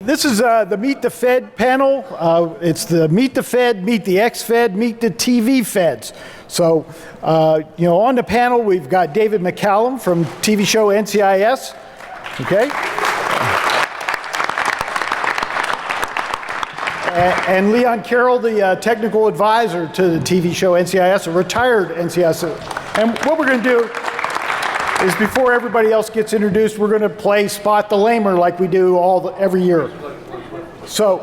This is the Meet the Fed panel. It's the Meet the Fed, Meet the Ex-Fed, Meet the TV Feds. So, on the panel, we've got David McCallum from TV show NCIS. Okay. And Leon Carroll, the technical advisor to the TV show NCIS, a retired NCIS. And what we're going to do is, before everybody else gets introduced, we're going to play Spot the Lamer like we do every year. So,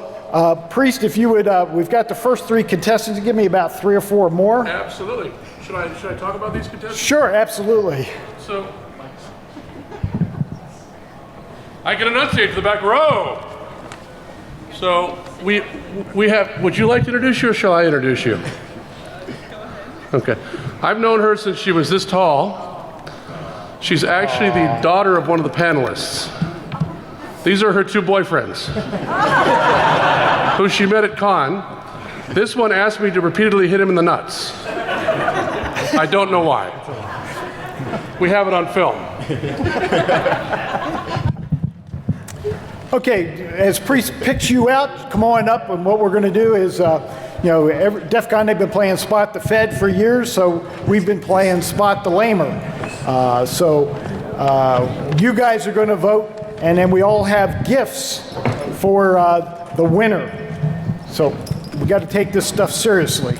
Priest, if you would, we've got the first three contestants. Give me about 3 or 4 more. Absolutely. Should I talk about these contestants? Sure, absolutely. So, I can enunciate to the back row. So, we have, would you like to introduce you or shall I introduce you? Okay. I've known her since she was this tall. She's actually the daughter of one of the panelists. These are her 2 boyfriends, who she met at KWON. This one asked me to repeatedly hit him in the nuts. I don't know why. We have it on film. Okay, as Priest picks you out, come on up, and what we're going to do is, DEFCON, they've been playing Spot the Fed for years, so we've been playing Spot the Lamer. You guys are going to vote, and then we all have gifts for the winner. So we got to take this stuff seriously.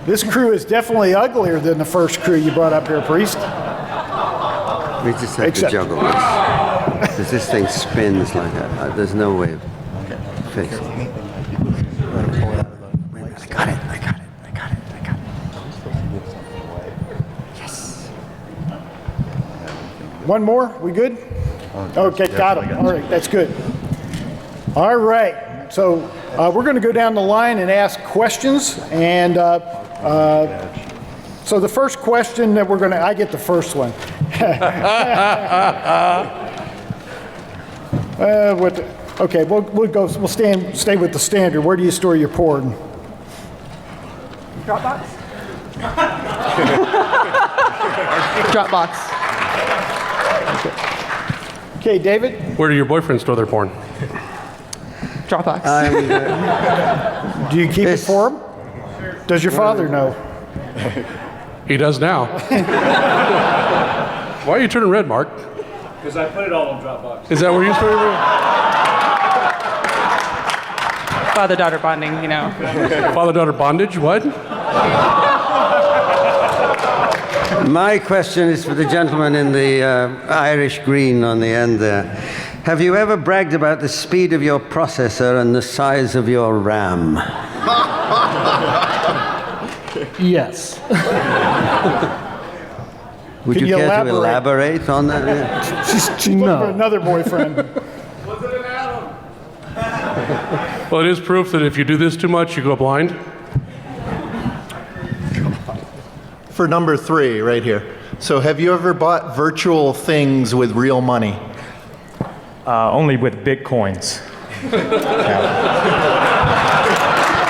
This crew is definitely uglier than the first crew you brought up here, Priest. We just have to juggle this. Because this thing spins like that. There's no way of fixing it. I got it. Yes. One more? We good? Okay, got him. All right, that's good. All right, so we're going to go down the line and ask questions. And so the first question that I get the first one. Okay, we'll stay with the standard. Where do you store your porn? Dropbox. Dropbox. Okay, David? Where do your boyfriends store their porn? Dropbox. Do you keep it for him? Does your father know? He does now. Why are you turning red, Mark? Because I put it all on Dropbox. Is that where you store your porn? Father-daughter bonding, you know. Father-daughter bondage? What? My question is for the gentleman in the Irish green on the end there. Have you ever bragged about the speed of your processor and the size of your RAM? Yes. Would you care to elaborate on that? Yeah. She's looking for another boyfriend. Was it an Adam? Well, it is proof that if you do this too much, you go blind. For number 3, right here. So have you ever bought virtual things with real money? Only with Bitcoins.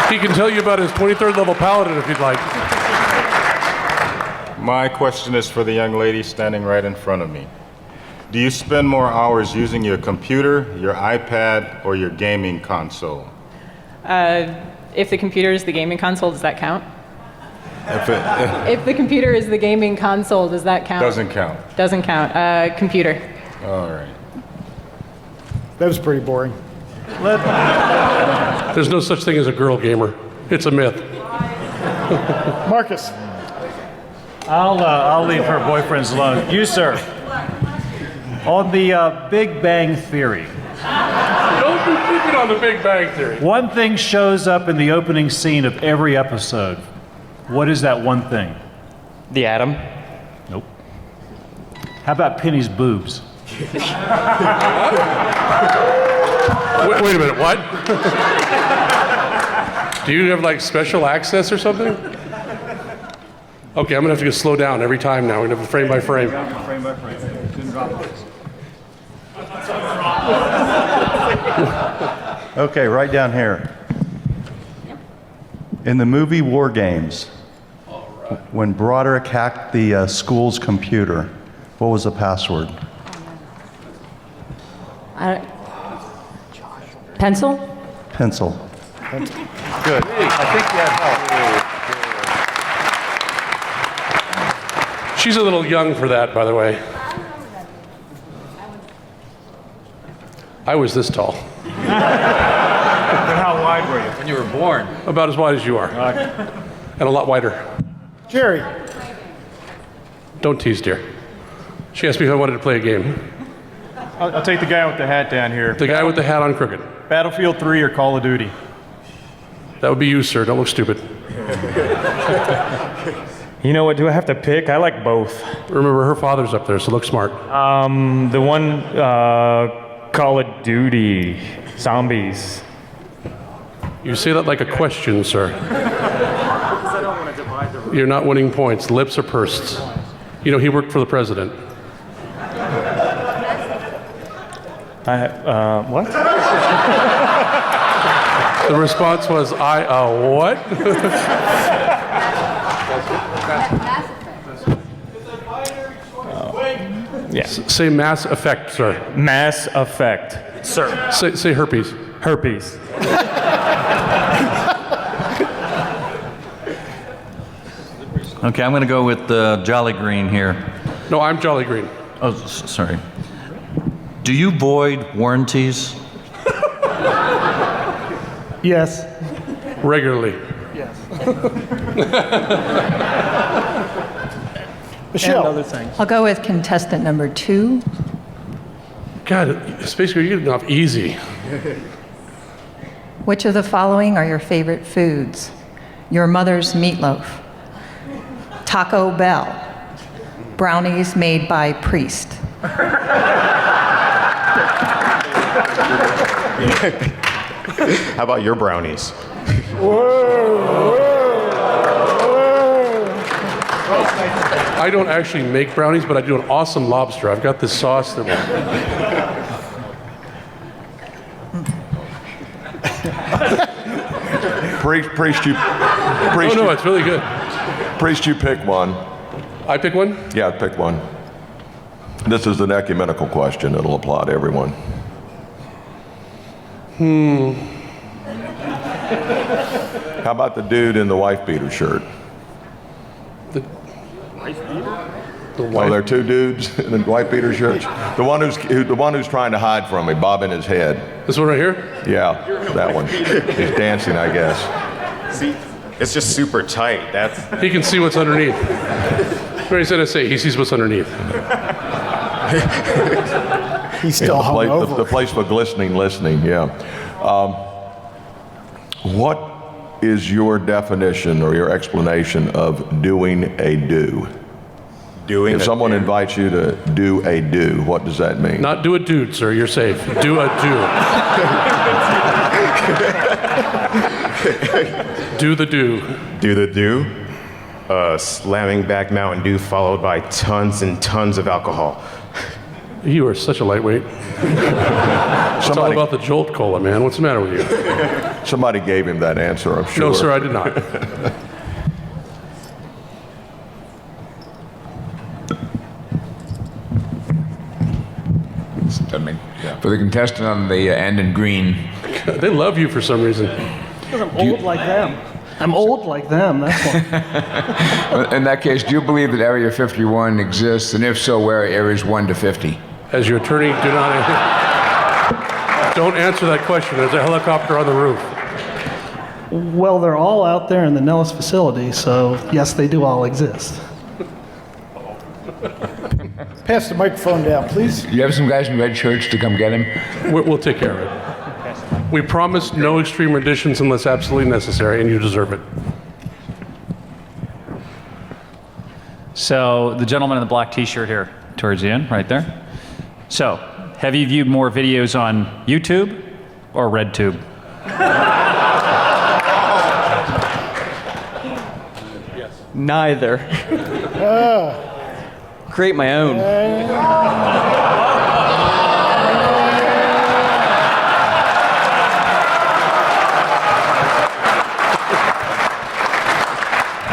He can tell you about his 23rd level paladin if you'd like. My question is for the young lady standing right in front of me. Do you spend more hours using your computer, your iPad, or your gaming console? If the computer is the gaming console, does that count? If the computer is the gaming console, does that count? Doesn't count. Doesn't count. Computer. All right. That was pretty boring. There's no such thing as a girl gamer. It's a myth. Marcus. I'll leave her boyfriends alone. You, sir. On the Big Bang Theory. Don't be thinking on the Big Bang Theory. One thing shows up in the opening scene of every episode. What is that one thing? The atom. Nope. How about Penny's boobs? Wait a minute, what? Do you have like special access or something? Okay, I'm gonna have to get slow down every time now. We're gonna have frame by frame. Frame by frame. Didn't drop this. Okay, right down here. In the movie War Games, When Broderick hacked the school's computer, what was the password? Pencil? Pencil. Good. I think you had help. She's a little young for that, by the way. I was this tall. And how wide were you? When you were born. About as wide as you are. And a lot wider. Jerry. Don't tease, dear. She asked me if I wanted to play a game. I'll take the guy with the hat down here. The guy with the hat on crooked. Battlefield 3 or Call of Duty? That would be you, sir. Don't look stupid. You know what, do I have to pick? I like both. Remember, her father's up there, so look smart. The one, Call of Duty, zombies. You say that like a question, sir. You're not winning points. Lips are pursed. You know, he worked for the president. What? The response was, what? Yeah. Say Mass Effect, sir. Mass Effect. Sir. Say herpes. Herpes. Okay, I'm going to go with Jolly Green here. No, I'm Jolly Green. Oh, sorry. Do you void warranties? Yes. Regularly. Yes. Michelle. Other things. I'll go with contestant number 2. God, Space Girl, you're getting off easy. Which of the following are your favorite foods? Your mother's meatloaf, Taco Bell, brownies made by priest. How about your brownies? I don't actually make brownies, but I do an awesome lobster. I've got this sauce that Priest, you. Oh no, it's really good. Priest, you pick one. I pick one? Yeah, pick one. This is an ecumenical question. It'll apply to everyone. How about the dude in the wife beater shirt? The wife beater? Oh, there are two dudes in the wife beater shirts. The one who's trying to hide from me, bobbing his head. This one right here? Yeah, that one. He's dancing, I guess. See, it's just super tight. That's. He can see what's underneath. He's NSA. He sees what's underneath. He's still hungover. The place for glistening listening, yeah. What is your definition or your explanation of doing a do? If someone invites you to do a do, what does that mean? Not do a dude, sir. You're safe. Do a do. Do the do. Do the do? Slamming back Mountain Dew followed by tons and tons of alcohol. You are such a lightweight. It's all about the Jolt Cola, man. What's the matter with you? Somebody gave him that answer, I'm sure. No, sir, I did not. For the contestant on the end in green. They love you for some reason. Because I'm old like them. I'm old like them, that's why. In that case, do you believe that Area 51 exists? And if so, where are areas 1 to 50? As your attorney, don't answer that question. There's a helicopter on the roof. Well, they're all out there in the Nellis facility, so yes, they do all exist. Pass the microphone down, please. You have some guys in red shirts to come get him? We'll take care of it. We promise no extreme renditions unless absolutely necessary, and you deserve it. So the gentleman in the black t-shirt here, towards the end, right there. So, have you viewed more videos on YouTube or RedTube? Yes. Neither. Create my own.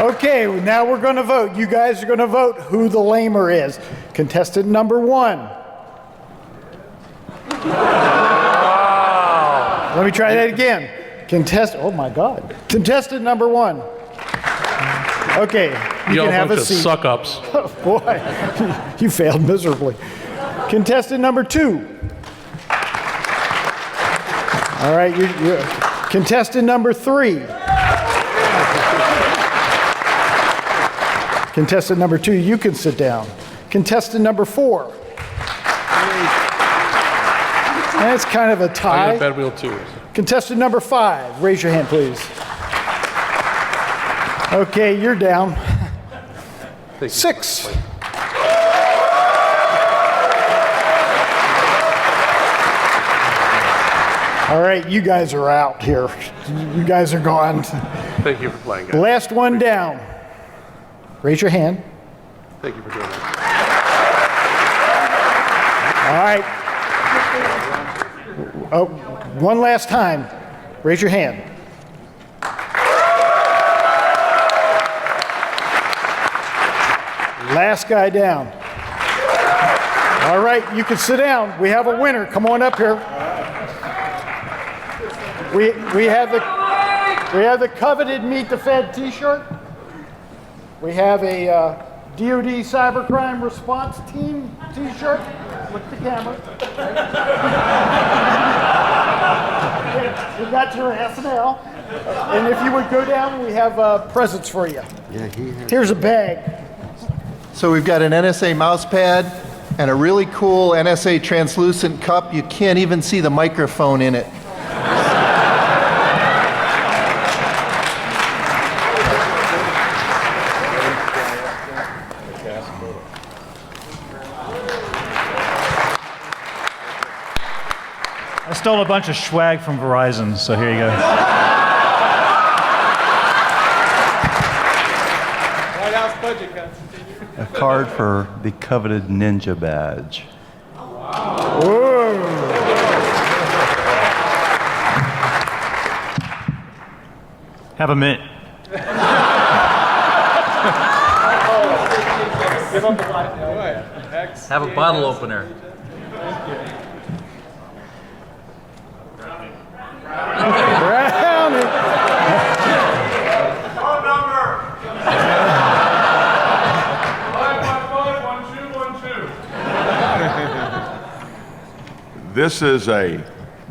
Okay, now we're going to vote. You guys are going to vote who the lamer is. Contestant number 1. Wow. Let me try that again. Oh my God. Contestant number 1. Okay, you can have a seat. Suck-ups. Oh boy, you failed miserably. Contestant number 2. All right, contestant number 3. Contestant number 2, you can sit down. Contestant number 4. That's kind of a tie. I got bed wheel 2. Contestant number 5, raise your hand, please. Okay, you're down. 6. All right, you guys are out here. You guys are gone. Thank you for playing, guys. Last one down. Raise your hand. Thank you for doing that. All right. Oh, one last time. Raise your hand. Last guy down. All right, you can sit down. We have a winner. Come on up here. We have the coveted Meet the Fed T-shirt. We have a DoD Cybercrime Response Team T-shirt. Look at the camera. We got your SNL. And if you would go down, we have presents for you. Here's a bag. So we've got an NSA mouse pad and a really cool NSA translucent cup. You can't even see the microphone in it. I stole a bunch of swag from Verizon, so here you go. White House budget cuts. A card for the coveted ninja badge. Whoa. Have a mint. Give up the black. Have a bottle opener. Brownie. Phone number. 555-1212. This is a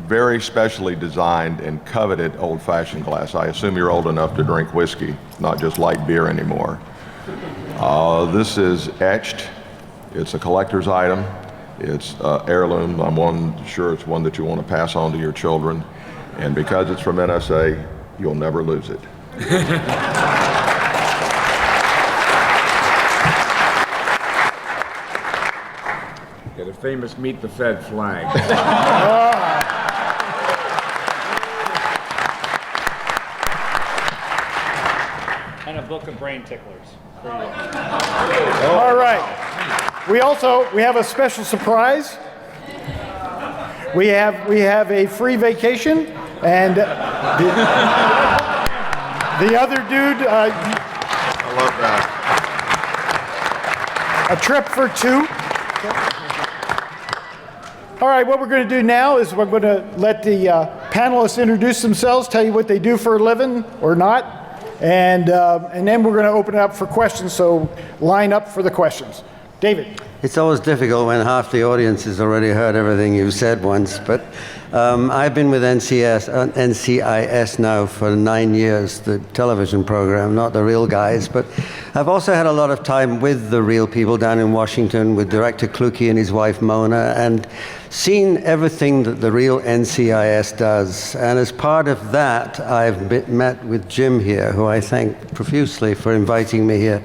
very specially designed and coveted old-fashioned glass. I assume you're old enough to drink whiskey, not just light beer anymore. This is etched. It's a collector's item. It's heirloom. I'm sure it's one that you want to pass on to your children. And because it's from NSA, you'll never lose it. Got a famous Meet the Fed flag. And a book of brain ticklers. All right. We have a special surprise. We have a free vacation, and the other dude. I love that. A trip for 2. All right, what we're going to do now is we're going to let the panelists introduce themselves, tell you what they do for a living or not, and then we're going to open it up for questions, so line up for the questions. David. It's always difficult when half the audience has already heard everything you've said once, but I've been with NCIS now for 9 years, the television program, not the real guys, but I've also had a lot of time with the real people down in Washington, with Director Kluge and his wife Mona, and seen everything that the real NCIS does. And as part of that, I've met with Jim here, who I thank profusely for inviting me here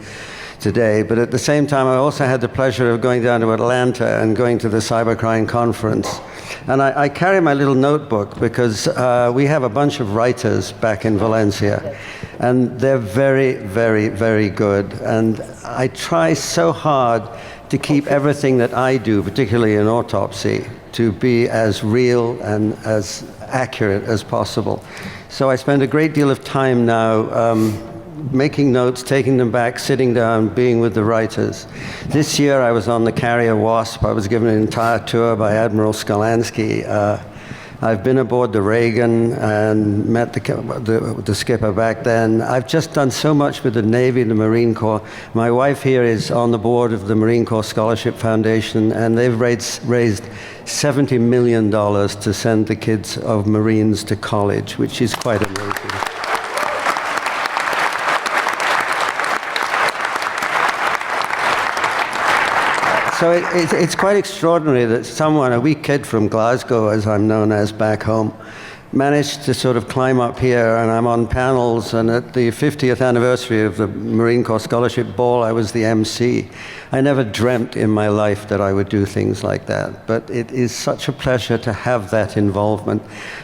today. But at the same time, I also had the pleasure of going down to Atlanta and going to the cybercrime conference. And I carry my little notebook because we have a bunch of writers back in Valencia, and they're very, very, very good. And I try so hard to keep everything that I do, particularly in autopsy, to be as real and as accurate as possible. So I spend a great deal of time now making notes, taking them back, sitting down, being with the writers. This year I was on the carrier Wasp. I was given an entire tour by Admiral Skolansky. I've been aboard the Reagan and met the skipper back then. I've just done so much with the Navy and the Marine Corps. My wife here is on the board of the Marine Corps Scholarship Foundation, and they've raised $70 million to send the kids of Marines to college, which is quite amazing. So it's quite extraordinary that someone, a wee kid from Glasgow, as I'm known as back home, managed to sort of climb up here, and I'm on panels, and at the 50th anniversary of the Marine Corps Scholarship Ball, I was the MC. I never dreamt in my life that I would do things like that, but it is such a pleasure to have that involvement,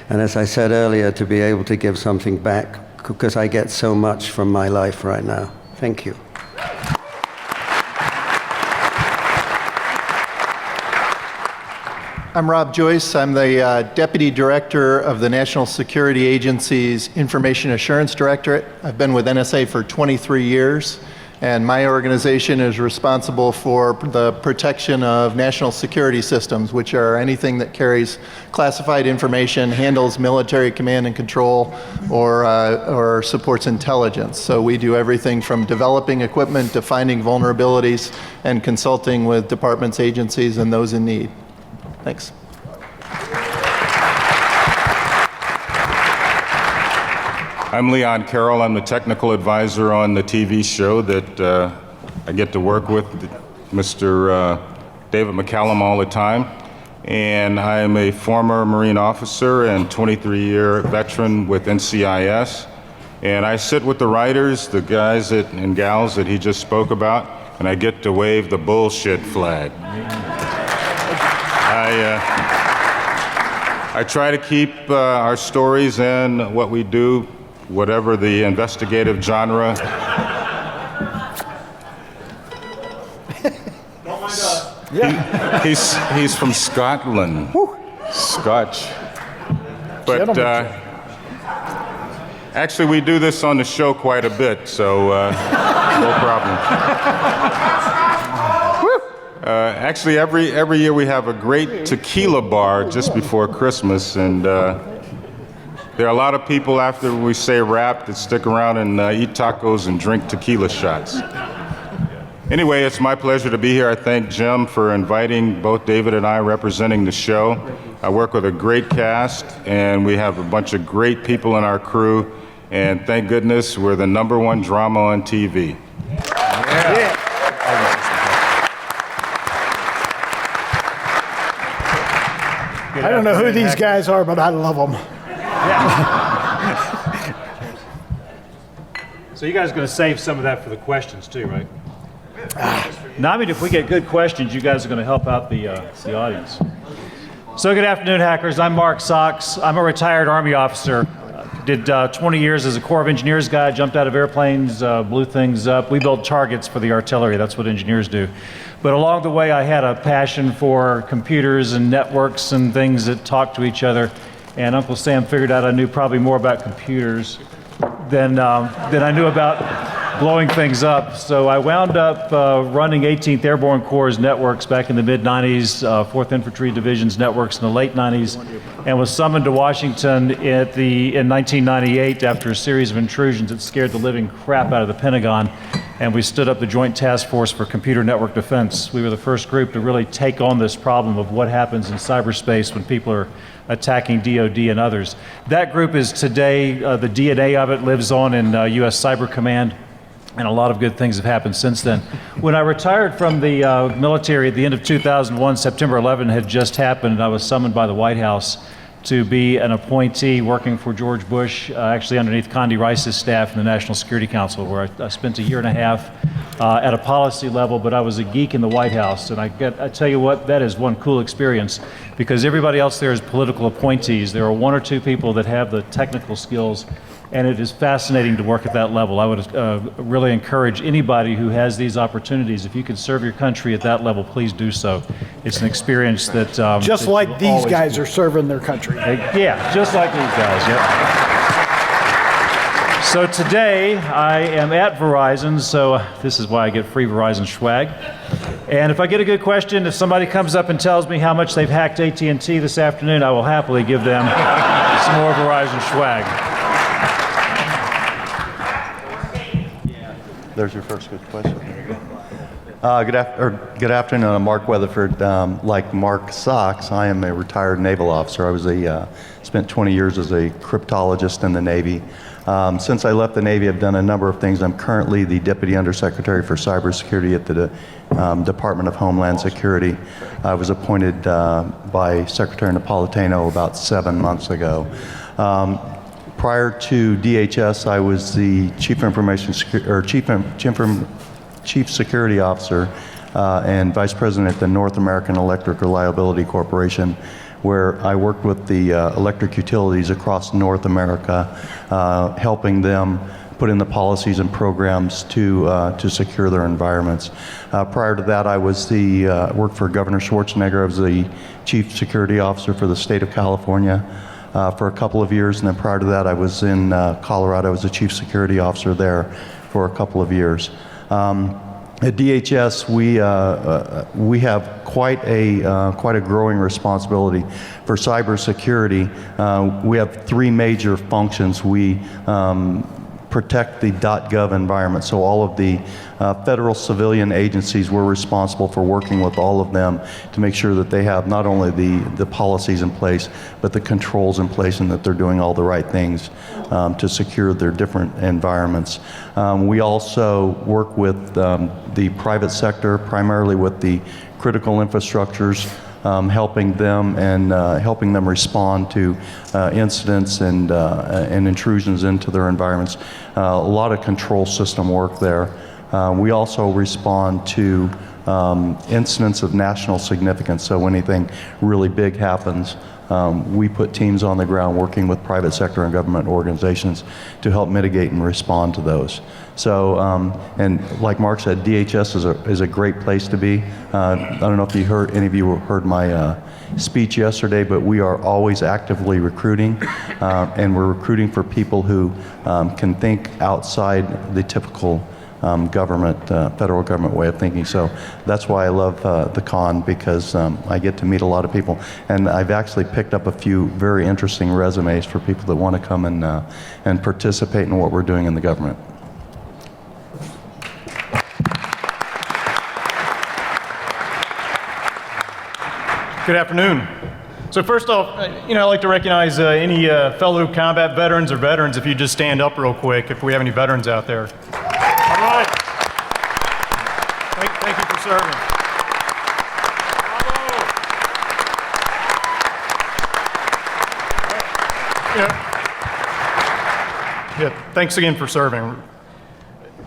and as I said earlier, to be able to give something back, because I get so much from my life right now. Thank you. I'm Rob Joyce. I'm the Deputy Director of the National Security Agency's Information Assurance Directorate. I've been with NSA for 23 years, and my organization is responsible for the protection of national security systems, which are anything that carries classified information, handles military command and control, or supports intelligence. So we do everything from developing equipment to finding vulnerabilities and consulting with departments, agencies, and those in need. Thanks. I'm Leon Carroll. I'm the technical advisor on the TV show that I get to work with Mr. David McCallum all the time. And I am a former Marine officer and 23-year veteran with NCIS. And I sit with the writers, the guys and gals that he just spoke about, and I get to wave the bullshit flag. I try to keep our stories and what we do, whatever the investigative genre. He's from Scotland. Woo. Scotch. But actually, we do this on the show quite a bit, so no problem. Actually, every year we have a great tequila bar just before Christmas, and there are a lot of people after we say wrap that stick around and eat tacos and drink tequila shots. Anyway, it's my pleasure to be here. I thank Jim for inviting both David and I representing the show. I work with a great cast, and we have a bunch of great people in our crew, and thank goodness we're the #1 drama on TV. Yeah. I don't know who these guys are, but I love them. So you guys are going to save some of that for the questions too, right? No, I mean, if we get good questions, you guys are going to help out the audience. So good afternoon, hackers. I'm Mark SACHS. I'm a retired Army officer. Did 20 years as a Corps of Engineers guy, jumped out of airplanes, blew things up. We built targets for the artillery. That's what engineers do. But along the way, I had a passion for computers and networks and things that talk to each other. And Uncle Sam figured out I knew probably more about computers than I knew about blowing things up. So I wound up running 18th Airborne Corps' networks back in the mid-90s, 4th Infantry Division's networks in the late 90s, and was summoned to Washington in 1998 after a series of intrusions that scared the living crap out of the Pentagon. And we stood up the Joint Task Force for Computer Network Defense. We were the first group to really take on this problem of what happens in cyberspace when people are attacking DoD and others. That group is today, the DNA of it lives on in US Cyber Command, and a lot of good things have happened since then. When I retired from the military at the end of 2001, September 11 had just happened, and I was summoned by the White House to be an appointee working for George Bush, actually underneath Condi Rice's staff in the National Security Council, where I spent a year and a half at a policy level, but I was a geek in the White House. And I tell you what, that is one cool experience, because everybody else there is political appointees. There are 1 or 2 people that have the technical skills, and it is fascinating to work at that level. I would really encourage anybody who has these opportunities, if you can serve your country at that level, please do so. It's an experience that... just that like these guys are serving their country. Yeah, just like these guys, yeah. So today I am at Verizon, so this is why I get free Verizon swag. And if I get a good question, if somebody comes up and tells me how much they've hacked AT&T this afternoon, I will happily give them some more Verizon swag. There's your first good question. Good afternoon. I'm Mark Weatherford. Like Mark SACHS, I am a retired naval officer. I was spent 20 years as a cryptologist in the Navy. Since I left the Navy, I've done a number of things. I'm currently the Deputy Undersecretary for Cybersecurity at the Department of Homeland Security. I was appointed by Secretary Napolitano about 7 months ago. Prior to DHS, I was the Chief Security Officer and Vice President at the North American Electric Reliability Corporation, where I worked with the electric utilities across North America, helping them put in the policies and programs to secure their environments. Prior to that, I was worked for Governor Schwarzenegger. I was the Chief Security Officer for the state of California for a couple of years, and then prior to that, I was in Colorado. I was the Chief Security Officer there for a couple of years. At DHS, we have quite a growing responsibility for cybersecurity. We have three major functions. We protect the .gov environment, so all of the federal civilian agencies, we're responsible for working with all of them to make sure that they have not only the policies in place, but the controls in place and that they're doing all the right things to secure their different environments. We also work with the private sector, primarily with the critical infrastructures, helping them respond to incidents and intrusions into their environments. A lot of control system work there. We also respond to incidents of national significance. So when anything really big happens, we put teams on the ground working with private sector and government organizations to help mitigate and respond to those. So, and like Mark said, DHS is a great place to be. I don't know if any of you heard my speech yesterday, but we are always actively recruiting, and we're recruiting for people who can think outside the typical federal government way of thinking. So that's why I love the con, because I get to meet a lot of people, and I've actually picked up a few very interesting resumes for people that want to come and participate in what we're doing in the government. Good afternoon. So first off, I'd like to recognize any fellow combat veterans or veterans, if you just stand up real quick, if we have any veterans out there. All right. Thank you for serving. Yeah, thanks again for serving.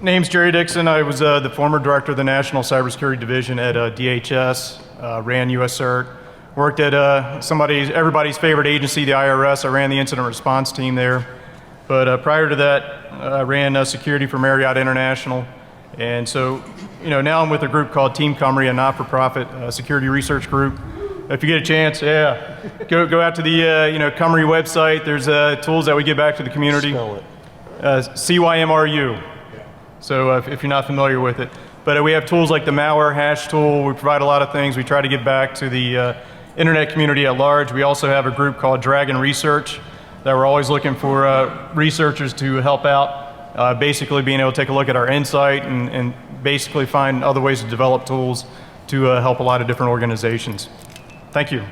Name's Jerry Dixon. I was the former director of the National Cybersecurity Division at DHS, ran USCERT. Worked at everybody's favorite agency, the IRS. I ran the incident response team there. But prior to that, I ran security for Marriott International. And so, now I'm with a group called Team Cumry, a not-for-profit security research group. If you get a chance, go out to the Cumry website. There's tools that we give back to the community. Spell it. CYMRU. So if you're not familiar with it. But we have tools like the malware hash tool. We provide a lot of things. We try to give back to the internet community at large. We also have a group called Dragon Research that we're always looking for researchers to help out, basically being able to take a look at our insight and basically find other ways to develop tools to help a lot of different organizations. Thank you.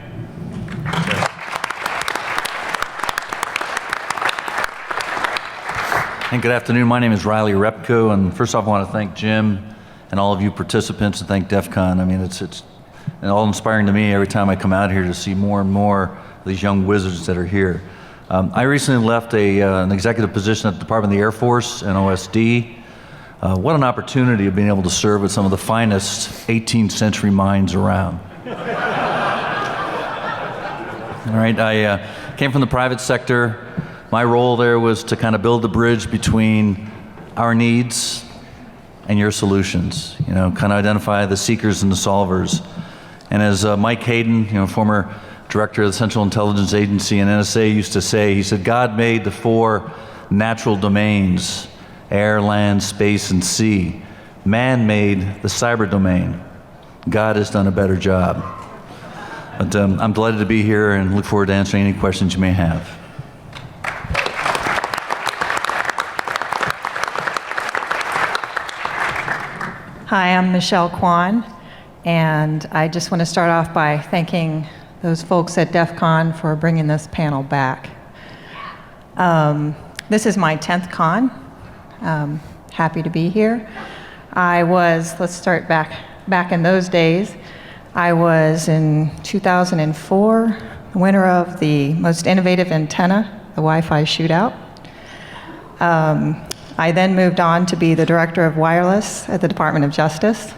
And good afternoon. My name is Riley REPKO, and first off, I want to thank Jim and all of you participants, and thank DEFCON. I mean, it's all inspiring to me every time I come out here to see more and more of these young wizards that are here. I recently left an executive position at the Department of the Air Force and OSD. What an opportunity of being able to serve with some of the finest 18th century minds around. All right, I came from the private sector. My role there was to kind of build the bridge between our needs and your solutions, kind of identify the seekers and the solvers. And as Mike Hayden, former director of the Central Intelligence Agency and NSA used to say, he said, God made the four natural domains, air, land, space, and sea. Man made the cyber domain. God has done a better job. But I'm delighted to be here and look forward to answering any questions you may have. Hi, I'm MISHEL KWON, and I just want to start off by thanking those folks at DEFCON for bringing this panel back. This is my 10th con. Happy to be here. Let's start back in those days. I was in 2004, winner of the most innovative antenna, the Wi-Fi shootout. I then moved on to be the Director of Wireless at the Department of Justice.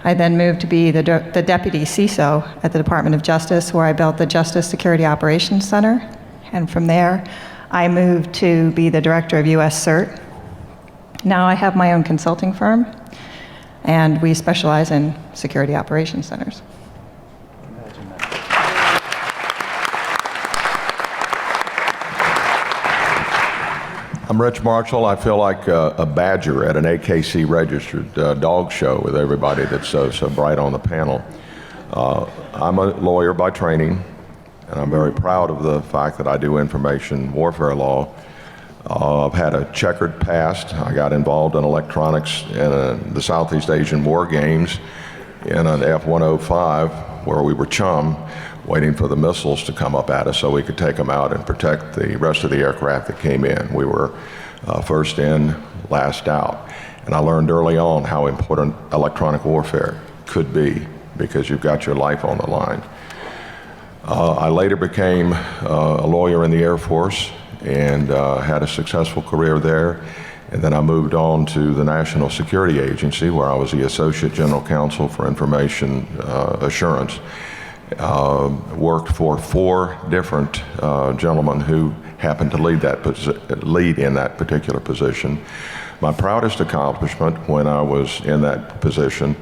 I then moved to be the Deputy CISO at the Department of Justice, where I built the Justice Security Operations Center. And from there, I moved to be the Director of EX-USCERT. Now I have my own consulting firm, and we specialize in security operations centers. I'm Rich Marshall. I feel like a badger at an AKC registered dog show with everybody that's so bright on the panel. I'm a lawyer by training, and I'm very proud of the fact that I do information warfare law. I've had a checkered past. I got involved in electronics in the Southeast Asian War Games in an F-105 where we were chum, waiting for the missiles to come up at us so we could take them out and protect the rest of the aircraft that came in. We were first in, last out. And I learned early on how important electronic warfare could be because you've got your life on the line. I later became a lawyer in the Air Force and had a successful career there. And then I moved on to the National Security Agency, where I was the Associate General Counsel for Information Assurance. Worked for 4 different gentlemen who happened to lead in that particular position. My proudest accomplishment when I was in that position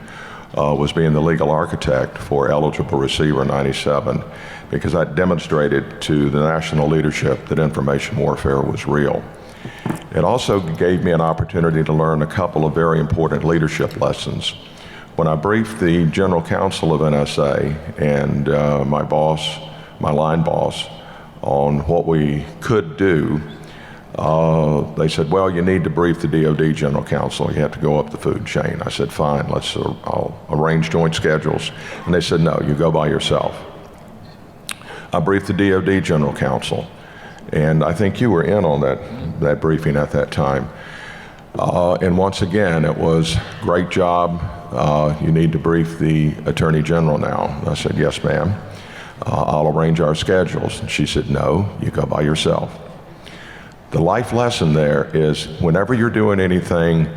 was being the legal architect for Eligible Receiver 97, because that demonstrated to the national leadership that information warfare was real. It also gave me an opportunity to learn a couple of very important leadership lessons. When I briefed the General Counsel of NSA and my boss, my line boss, on what we could do, they said, well, you need to brief the DoD General Counsel. You have to go up the food chain. I said, fine, I'll arrange joint schedules. And they said, no, you go by yourself. I briefed the DoD General Counsel, and I think you were in on that briefing at that time. And once again, it was, great job. You need to brief the Attorney General now. I said, yes, ma'am. I'll arrange our schedules. And she said, no, you go by yourself. The life lesson there is whenever you're doing anything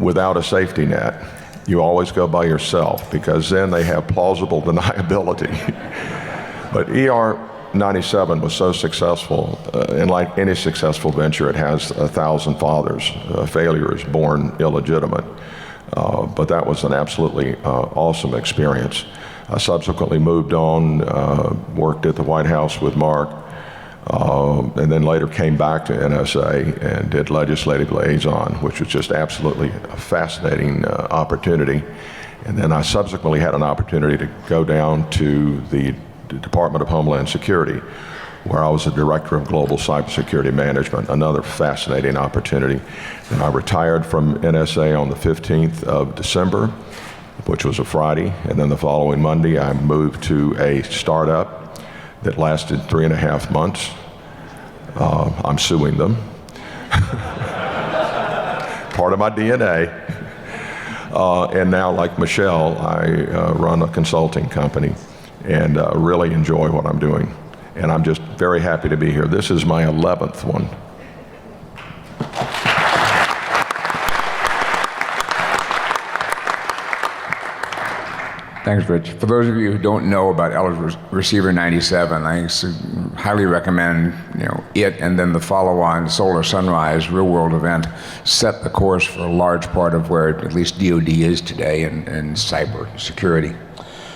without a safety net, you always go by yourself, because then they have plausible deniability. But ER-97 was so successful, and like any successful venture, it has 1,000 fathers. Failure is born illegitimate. But that was an absolutely awesome experience. I subsequently moved on, worked at the White House with Mark, and then later came back to NSA and did legislative liaison, which was just absolutely a fascinating opportunity. And then I subsequently had an opportunity to go down to the Department of Homeland Security, where I was the Director of Global Cybersecurity Management, another fascinating opportunity. And I retired from NSA on the 15th of December, which was a Friday, and then the following Monday I moved to a startup that lasted 3.5 months. I'm suing them. Part of my DNA. And now, like Michelle, I run a consulting company and really enjoy what I'm doing. And I'm just very happy to be here. This is my 11th one. Thanks, Rich. For those of you who don't know about Eligible Receiver 97, I highly recommend it and then the follow-on Solar Sunrise real-world event set the course for a large part of where at least DoD is today in cyber security.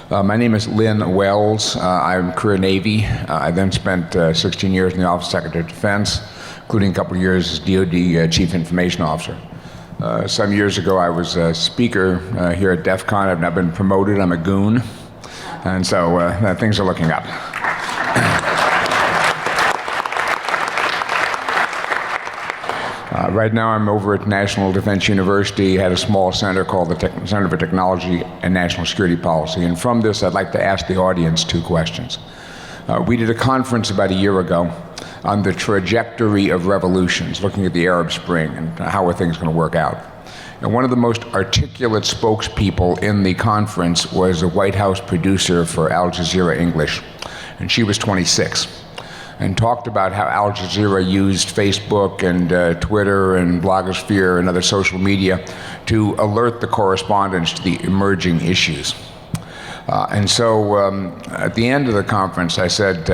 My name is Lynn Wells. I'm career Navy. I then spent 16 years in the Office of Secretary of Defense, including a couple of years as DoD Chief Information Officer. Some years ago, I was a speaker here at DEFCON. I've now been promoted. I'm a goon. And so things are looking up. Right now, I'm over at National Defense University, had a small center called the Center for Technology and National Security Policy. And from this, I'd like to ask the audience 2 questions. We did a conference about a year ago on the trajectory of revolutions, looking at the Arab Spring and how are things going to work out. And one of the most articulate spokespeople in the conference was a White House producer for Al Jazeera English, and she was 26. And talked about how Al Jazeera used Facebook and Twitter and blogosphere and other social media to alert the correspondents to the emerging issues. And so at the end of the conference, I said,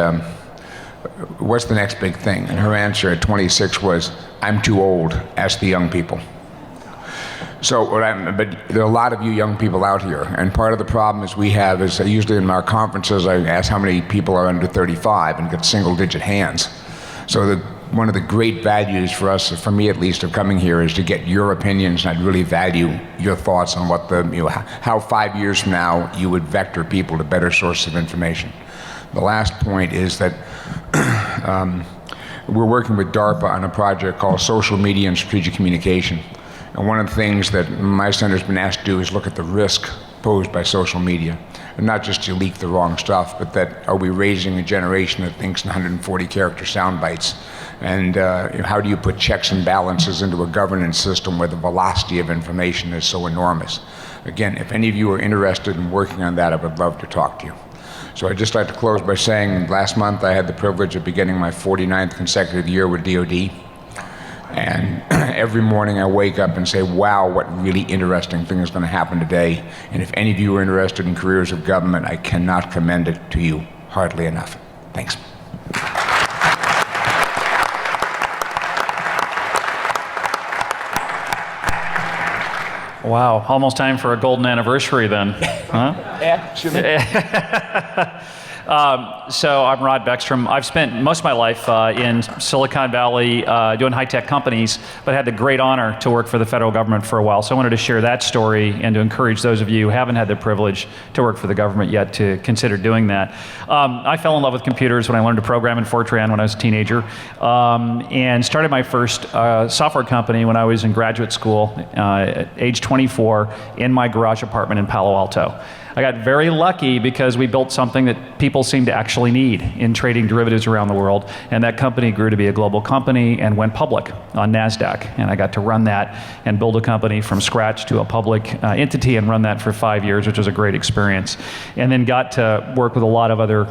what's the next big thing? And her answer at 26 was, I'm too old, ask the young people. So, but there are a lot of you young people out here, and part of the problem is we have is usually in our conferences I ask how many people are under 35 and get single-digit hands. So one of the great values for us, for me at least, of coming here is to get your opinions, and I'd really value your thoughts on what how 5 years from now you would vector people to better sources of information. The last point is that we're working with DARPA on a project called Social Media and Strategic Communication. And one of the things that my center's been asked to do is look at the risk posed by social media. And not just to leak the wrong stuff, but that are we raising a generation that thinks in 140-character sound bites? And how do you put checks and balances into a governance system where the velocity of information is so enormous? Again, if any of you are interested in working on that, I would love to talk to you. So I'd just like to close by saying last month I had the privilege of beginning my 49th consecutive year with DoD. And every morning I wake up and say, wow, what really interesting thing is going to happen today. And if any of you are interested in careers of government, I cannot commend it to you hardly enough. Thanks. Wow, almost time for a golden anniversary then, huh? Yeah. So I'm Rod BECKSTROM. I've spent most of my life in Silicon Valley doing high-tech companies, but had the great honor to work for the federal government for a while. So I wanted to share that story and to encourage those of you who haven't had the privilege to work for the government yet to consider doing that. I fell in love with computers when I learned to program in Fortran when I was a teenager, and started my first software company when I was in graduate school at age 24 in my garage apartment in Palo Alto. I got very lucky because we built something that people seem to actually need in trading derivatives around the world, and that company grew to be a global company and went public on NASDAQ, and I got to run that and build a company from scratch to a public entity and run that for 5 years, which was a great experience, and then got to work with a lot of other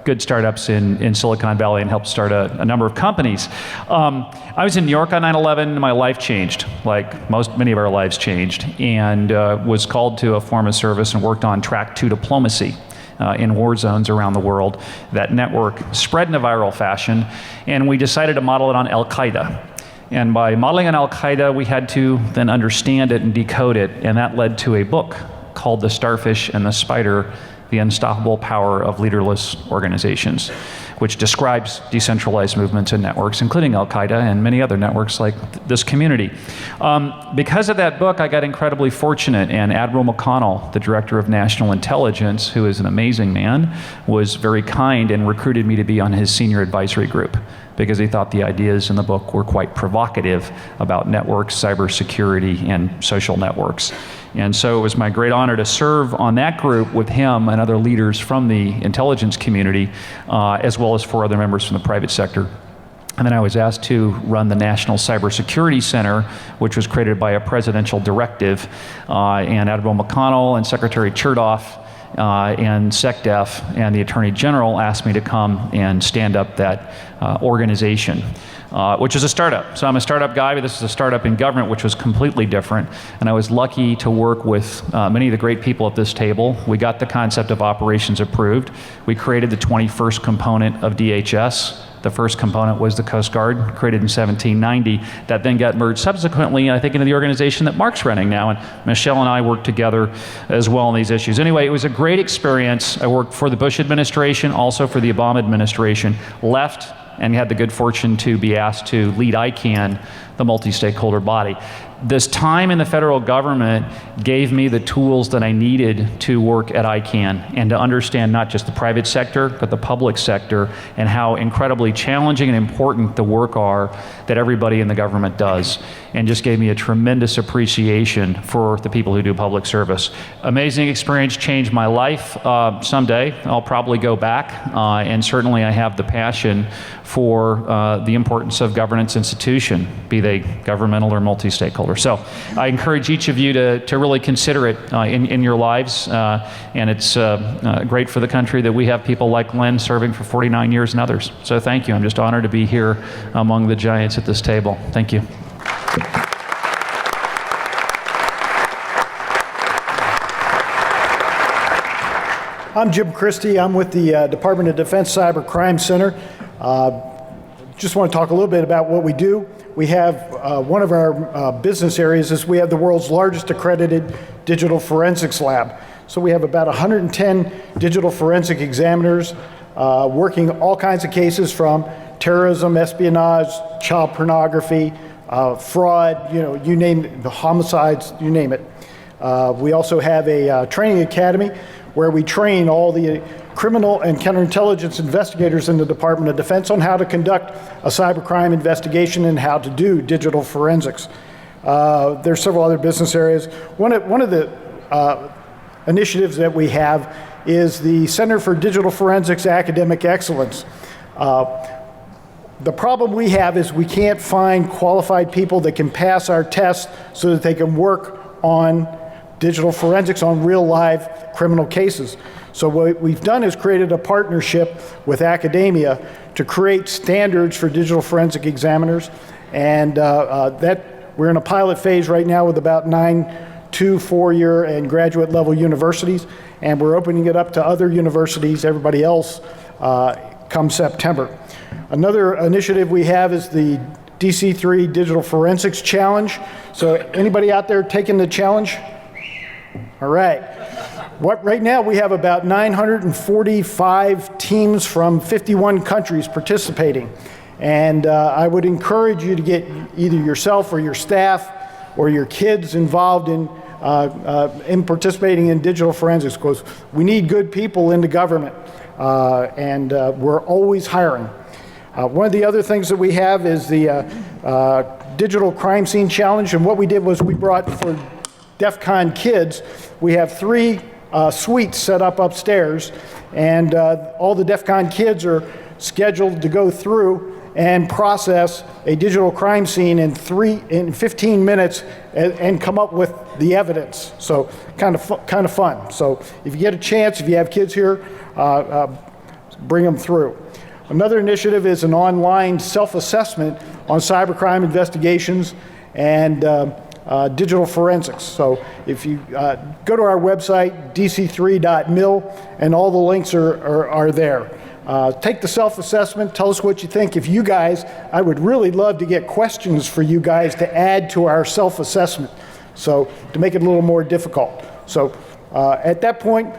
good startups in Silicon Valley and helped start a number of companies. I was in New York on 9/11, and my life changed, like many of our lives changed, and was called to a form of service and worked on Track 2 diplomacy in war zones around the world. That network spread in a viral fashion, and we decided to model it on Al-Qaeda. And by modeling on Al-Qaeda, we had to then understand it and decode it, and that led to a book called The Starfish and the Spider: The Unstoppable Power of Leaderless Organizations, which describes decentralized movements and networks, including Al-Qaeda and many other networks like this community. Because of that book, I got incredibly fortunate, and Admiral McConnell, the Director of National Intelligence, who is an amazing man, was very kind and recruited me to be on his senior advisory group, because he thought the ideas in the book were quite provocative about networks, cybersecurity, and social networks. And so it was my great honor to serve on that group with him and other leaders from the intelligence community, as well as 4 other members from the private sector. And then I was asked to run the National Cybersecurity Center, which was created by a presidential directive, and Admiral McConnell and Secretary Chertoff and SecDef and the Attorney General asked me to come and stand up that organization. Which is a startup. So I'm a startup guy, but this is a startup in government, which was completely different. And I was lucky to work with many of the great people at this table. We got the concept of operations approved. We created the 21st component of DHS, The first component was the Coast Guard, created in 1790, that then got merged subsequently, I think, into the organization that Mark's running now, and Michelle and I worked together as well on these issues. Anyway, it was a great experience. I worked for the Bush administration, also for the Obama administration, left and had the good fortune to be asked to lead ICANN, the multi-stakeholder body. This time in the federal government gave me the tools that I needed to work at ICANN and to understand not just the private sector, but the public sector, and how incredibly challenging and important the work are that everybody in the government does, and just gave me a tremendous appreciation for the people who do public service. Amazing experience, changed my life. Someday I'll probably go back, and certainly I have the passion for the importance of governance institution, be they governmental or multi-stakeholder. So I encourage each of you to really consider it in your lives, and it's great for the country that we have people like Lynn serving for 49 years and others. So thank you. I'm just honored to be here among the giants at this table. Thank you. I'm Jim Christie. I'm with the Department of Defense Cyber Crime Center. Just want to talk a little bit about what we do. We have one of our business areas is we have the world's largest accredited digital forensics lab. So we have about 110 digital forensic examiners working all kinds of cases from terrorism, espionage, child pornography, fraud, you name it, the homicides, you name it. We also have a training academy where we train all the criminal and counterintelligence investigators in the Department of Defense on how to conduct a cybercrime investigation and how to do digital forensics. There's several other business areas. One of the initiatives that we have is the Center for Digital Forensics Academic Excellence. The problem we have is we can't find qualified people that can pass our tests so that they can work on digital forensics on real live criminal cases. So what we've done is created a partnership with academia to create standards for digital forensic examiners, and that we're in a pilot phase right now with about 9 2 4-year and graduate level universities, and we're opening it up to other universities, everybody else, come September. Another initiative we have is the DC3 Digital Forensics Challenge. So anybody out there taking the challenge? All right. Right now we have about 945 teams from 51 countries participating. And I would encourage you to get either yourself or your staff or your kids involved in participating in digital forensics, because we need good people in the government, and we're always hiring. One of the other things that we have is the Digital Crime Scene Challenge, and what we did was we brought, for DEFCON kids, we have 3 suites set up upstairs, and all the DEFCON kids are scheduled to go through and process a digital crime scene in 15 minutes and come up with the evidence. So kind of fun. So if you get a chance, if you have kids here, bring them through. Another initiative is an online self-assessment on cybercrime investigations and digital forensics. So if you go to our website, dc3.mil, and all the links are there. Take the self-assessment, tell us what you think. If you guys, I would really love to get questions for you guys to add to our self-assessment, so to make it a little more difficult. So at that point,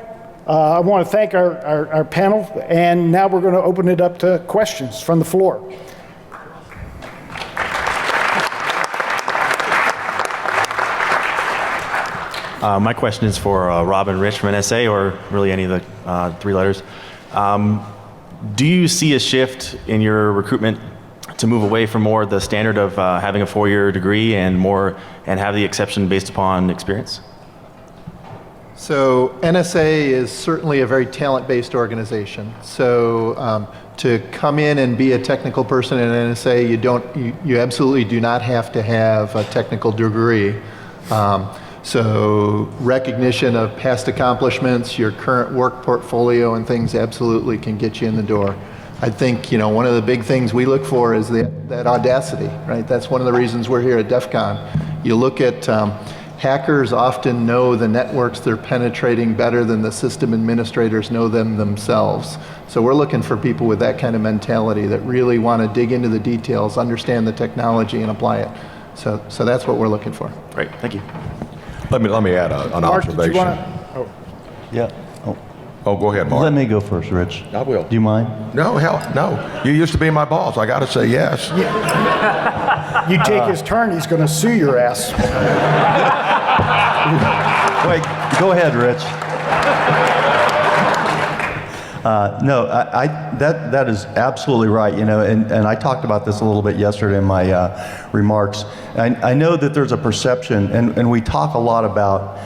I want to thank our panel, and now we're going to open it up to questions from the floor. My question is for Rob and Rich from NSA, or really any of the 3 letters. Do you see a shift in your recruitment to move away from more the standard of having a 4-year degree and have the exception based upon experience? So NSA is certainly a very talent-based organization. So to come in and be a technical person in NSA, you absolutely do not have to have a technical degree. So recognition of past accomplishments, your current work portfolio and things absolutely can get you in the door. I think, one of the big things we look for is that audacity, right? That's one of the reasons we're here at DEF CON. You look at hackers often know the networks they're penetrating better than the system administrators know them themselves. So we're looking for people with that kind of mentality that really want to dig into the details, understand the technology, and apply it. So that's what we're looking for. Great, thank you. Let me add an Mark, did observation. you want to? Yeah. Oh, go ahead, Mark. Let me go first, Rich. I will. Do you mind? No, hell, no. You used to be my boss. I got to say yes. You take his turn, he's going to sue your ass. Wait, go ahead, Rich. No, that is absolutely right, you know, and I talked about this a little bit yesterday in my remarks. I know that there's a perception, and we talk a lot about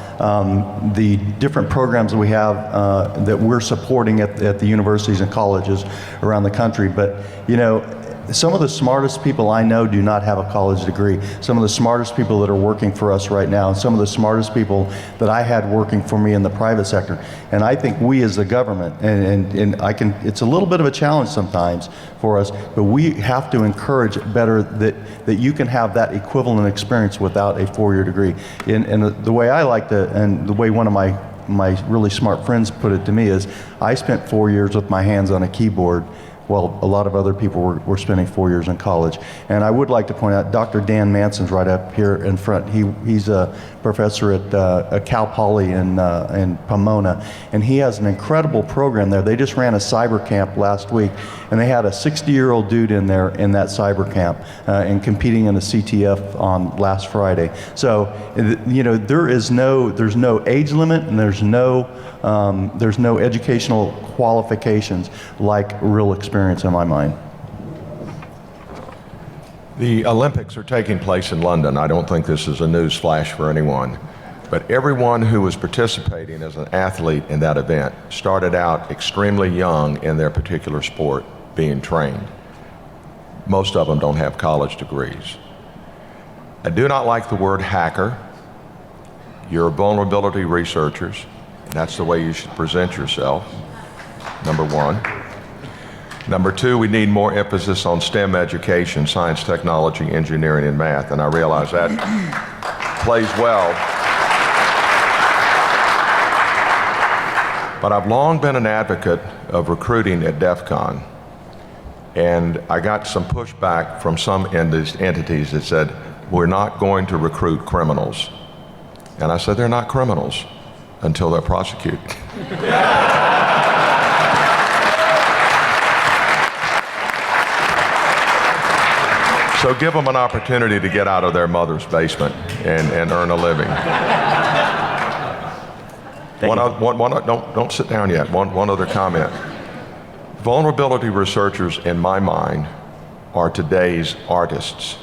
the different programs that we have that we're supporting at the universities and colleges around the country, but, you know, some of the smartest people I know do not have a college degree. Some of the smartest people that are working for us right now, and some of the smartest people that I had working for me in the private sector. And I think we as the government, and it's a little bit of a challenge sometimes for us, but we have to encourage better that you can have that equivalent experience without a four-year degree. And the way I like to, and the way one of my really smart friends put it to me is, I spent 4 years with my hands on a keyboard. Well, a lot of other people were spending 4 years in college. And I would like to point out, Dr. Dan Manson's right up here in front. He's a professor at Cal Poly in Pomona, and he has an incredible program there. They just ran a cyber camp last week, and they had a 60-year-old dude in there in that cyber camp and competing in the CTF on last Friday. So, you know, there's no age limit, and there's no educational qualifications like real experience in my mind. The Olympics are taking place in London. I don't think this is a news flash for anyone, but everyone who was participating as an athlete in that event started out extremely young in their particular sport, being trained. Most of them don't have college degrees. I do not like the word hacker. You're vulnerability researchers. That's the way you should present yourself, number one. Number two, we need more emphasis on STEM education, science, technology, engineering, and math, and I realize that plays well. But I've long been an advocate of recruiting at DEFCON, and I got some pushback from some entities that said, we're not going to recruit criminals. And I said, they're not criminals until they're prosecuted. So give them an opportunity to get out of their mother's basement and earn a living. Don't sit down yet. One other comment. Vulnerability researchers, in my mind, are today's artists.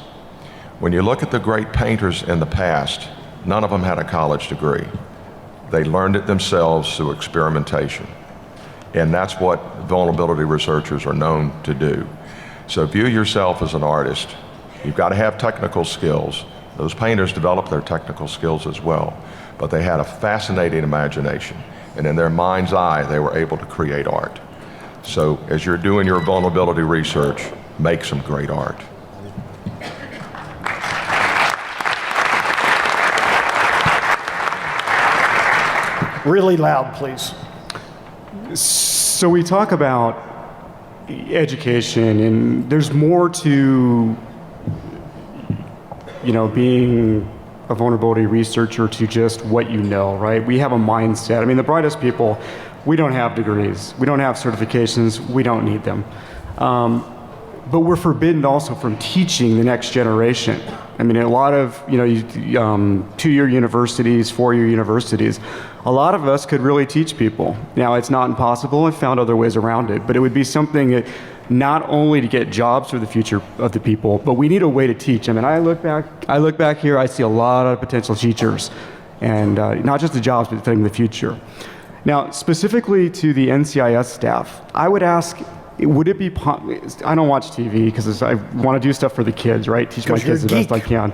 When you look at the great painters in the past, none of them had a college degree. They learned it themselves through experimentation. And that's what vulnerability researchers are known to do. So view yourself as an artist. You've got to have technical skills. Those painters developed their technical skills as well, but they had a fascinating imagination. And in their mind's eye, they were able to create art. So as you're doing your vulnerability research, make some great art. Really loud, please. So we talk about education, and there's more to, you know, being a vulnerability researcher to just what you know, right? We have a mindset. I mean, the brightest people, we don't have degrees. We don't have certifications. We don't need them. But we're forbidden also from teaching the next generation. I mean, a lot of, you know, two-year universities, four-year universities, a lot of us could really teach people. Now, it's not impossible. I've found other ways around it, but it would be something that not only to get jobs for the future of the people, but we need a way to teach. I mean, I look back here, I see a lot of potential teachers, and not just the jobs, but the future. Now, specifically to the NCIS staff, I would ask, would it be, I don't watch TV because I want to do stuff for the kids, right? Teach my kids the best I can.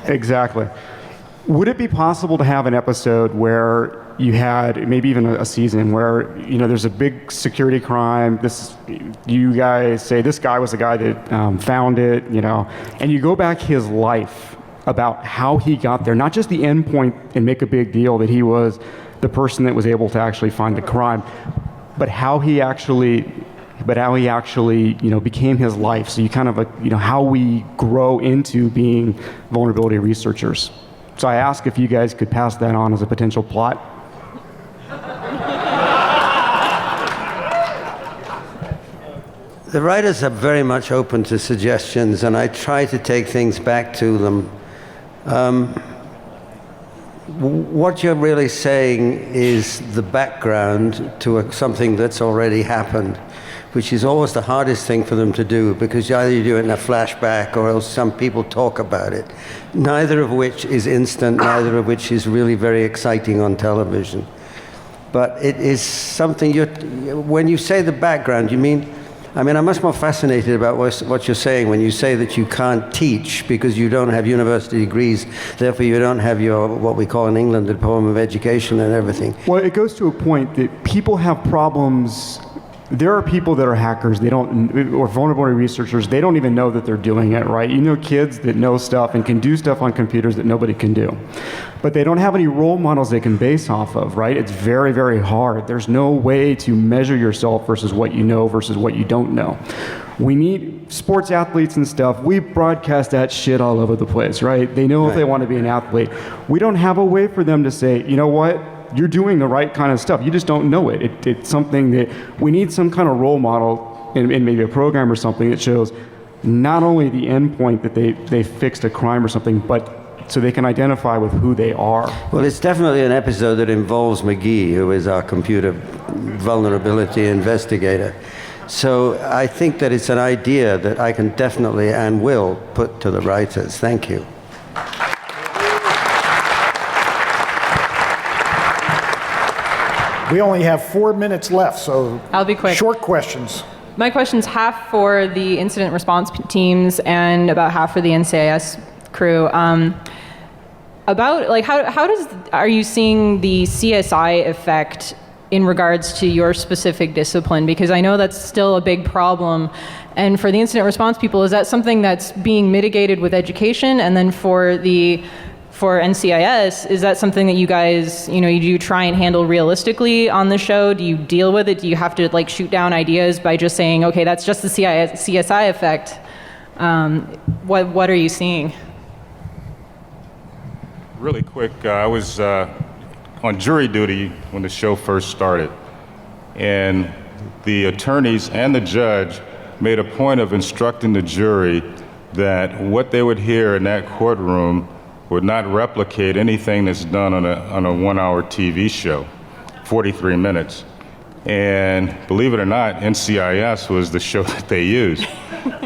Exactly. Would it be possible to have an episode where you had maybe even a season where, you know, there's a big security crime, you guys say this guy was the guy that found it, you know, and you go back his life about how he got there, not just the end point and make a big deal that he was the person that was able to actually find the crime, but how he actually became his life. So you kind of how we grow into being vulnerability researchers. So I ask if you guys could pass that on as a potential plot. The writers are very much open to suggestions, and I try to take things back to them. What you're really saying is the background to something that's already happened, which is always the hardest thing for them to do, because either you do it in a flashback or else some people talk about it, neither of which is instant, neither of which is really very exciting on television. But it is something when you say the background, you mean, I'm much more fascinated about what you're saying when you say that you can't teach because you don't have university degrees, therefore you don't have your, what we call in England, diploma of education and everything. Well, it goes to a point that people have problems. There are people that are hackers, or vulnerability researchers, they don't even know that they're doing it, right? You know kids that know stuff and can do stuff on computers that nobody can do. But they don't have any role models they can base off of, right? It's very, very hard. There's no way to measure yourself versus what you know versus what you don't know. We need sports athletes and stuff. We broadcast that shit all over the place, right? They know if they want to be an athlete. We don't have a way for them to say, you know what? You're doing the right kind of stuff. You just don't know it. It's something that we need some kind of role model in maybe a program or something that shows not only the end point that they fixed a crime or something, but so they can identify with who they are. Well, it's definitely an episode that involves McGee, who is our computer vulnerability investigator. So I think that it's an idea that I can definitely and will put to the writers. Thank you. We only have 4 minutes left, so I'll be quick. Short questions. My question's half for the incident response teams and about half for the NCIS crew. About are you seeing the CSI effect in regards to your specific discipline? Because I know that's still a big problem. And for the incident response people, is that something that's being mitigated with education? And then for NCIS, is that something that you guys, you do try and handle realistically on the show? Do you deal with it? Do you have to shoot down ideas by just saying, okay, that's just the CSI effect? What are you seeing? Really quick, I was on jury duty when the show first started, and the attorneys and the judge made a point of instructing the jury that what they would hear in that courtroom would not replicate anything that's done on a 1-hour TV show, 43 minutes. And believe it or not, NCIS was the show that they used.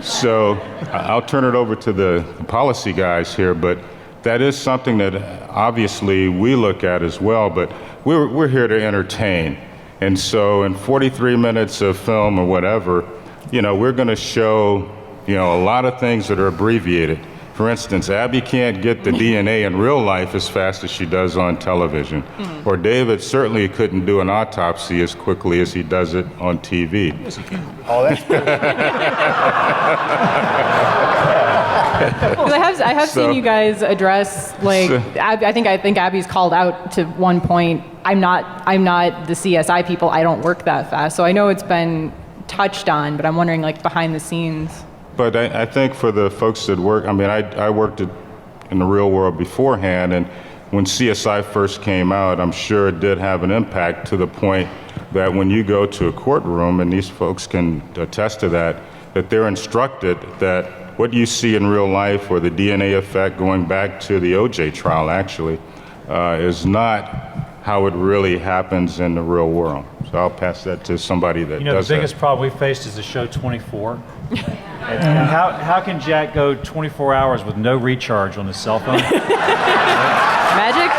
So I'll turn it over to the policy guys here, but that is something that obviously we look at as well, but we're here to entertain. And so in 43 minutes of film or whatever, we're gonna show, a lot of things that are abbreviated. For instance, Abby can't get the DNA in real life as fast as she does on television. Or David certainly couldn't do an autopsy as quickly as he does it on TV. Yes, he can. Oh, that's I have seen you guys address I think Abby's called out to one point. I'm not the CSI people. I don't work that fast. So I know it's been touched on, but I'm wondering behind the scenes. But I think for the folks that work, I worked in the real world beforehand, and when CSI first came out, I'm sure it did have an impact to the point that when you go to a courtroom, and these folks can attest to that they're instructed that what you see in real life, or the DNA effect going back to the OJ trial actually, is not how it really happens in the real world. So I'll pass that to somebody that does the biggest problem we faced is the show 24. And how can Jack go 24 hours with no recharge on his cell phone? Magic?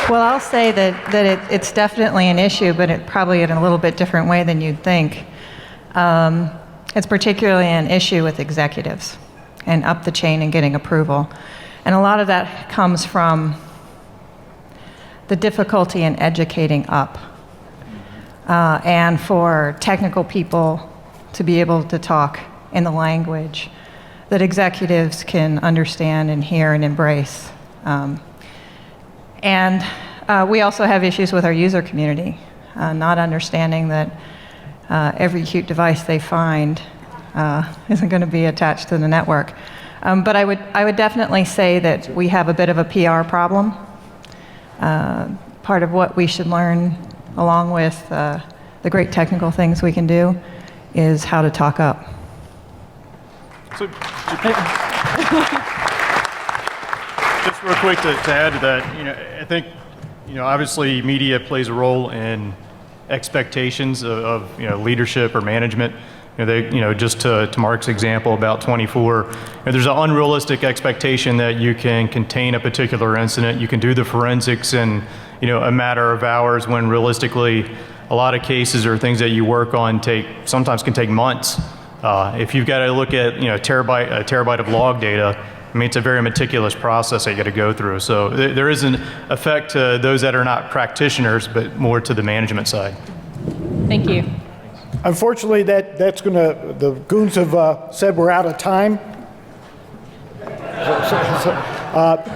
Well, I'll say that it's definitely an issue, but it probably in a little bit different way than you'd think. It's particularly an issue with executives and up the chain and getting approval. And a lot of that comes from the difficulty in educating up. And for technical people to be able to talk in the language that executives can understand and hear and embrace. And we also have issues with our user community, not understanding that every cute device they find isn't going to be attached to the network. But I would definitely say that we have a bit of a PR problem. Part of what we should learn, along with the great technical things we can do, is how to talk up. So, just real quick to add to that, I think, obviously media plays a role in expectations of leadership or management. Just to Mark's example about 24, there's an unrealistic expectation that you can contain a particular incident. You can do the forensics in a matter of hours, when realistically a lot of cases or things that you work on sometimes can take months. If you've got to look at a terabyte of log data, I mean, it's a very meticulous process that you got to go through. So there is an effect to those that are not practitioners, but more to the management side. Thank you. Unfortunately, the goons have said we're out of time.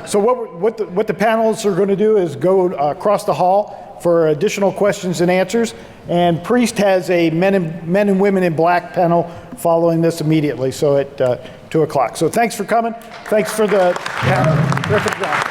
So what the panelists are going to do is go across the hall for additional questions and answers. And Priest has a men and women in black panel following this immediately, so at 2 o'clock. So thanks for coming. Thanks for the panel. Terrific job.